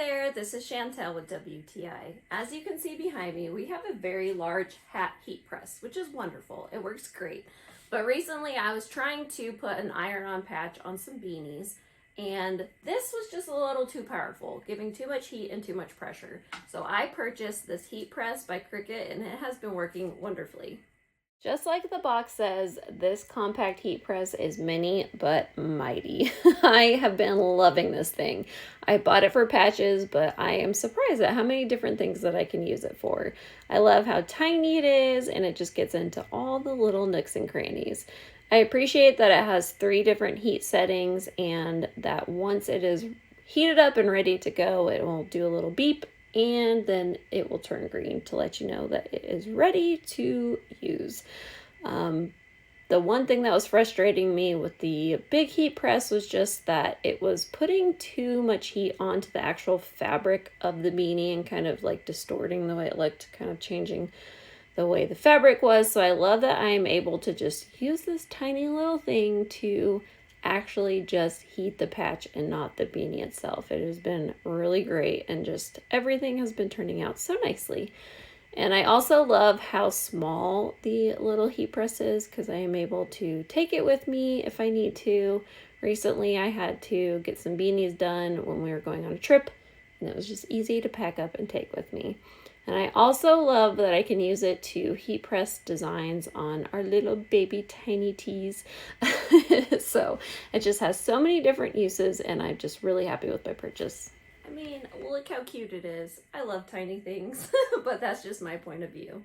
there, this is Chantel with WTI. As you can see behind me, we have a very large hat heat press, which is wonderful. It works great. But recently I was trying to put an iron-on patch on some beanies, and this was just a little too powerful, giving too much heat and too much pressure. So I purchased this heat press by Cricut, and it has been working wonderfully. Just like the box says, this compact heat press is mini but mighty. I have been loving this thing. I bought it for patches, but I am surprised at how many different things that I can use it for. I love how tiny it is, and it just gets into all the little nooks and crannies. I appreciate that it has 3 different heat settings, and that once it is heated up and ready to go, it will do a little beep, and then it will turn green to let you know that it is ready to use. The one thing that was frustrating me with the big heat press was just that it was putting too much heat onto the actual fabric of the beanie and kind of like distorting the way it looked, kind of changing the way the fabric was. So I love that I am able to just use this tiny little thing to actually just heat the patch and not the beanie itself. It has been really great, and just everything has been turning out so nicely. And I also love how small the little heat press is, because I am able to take it with me if I need to. Recently I had to get some beanies done when we were going on a trip, and it was just easy to pack up and take with me. And I also love that I can use it to heat press designs on our little baby tiny tees. So it just has so many different uses, and I'm just really happy with my purchase. I mean, look how cute it is. I love tiny things, but that's just my point of view.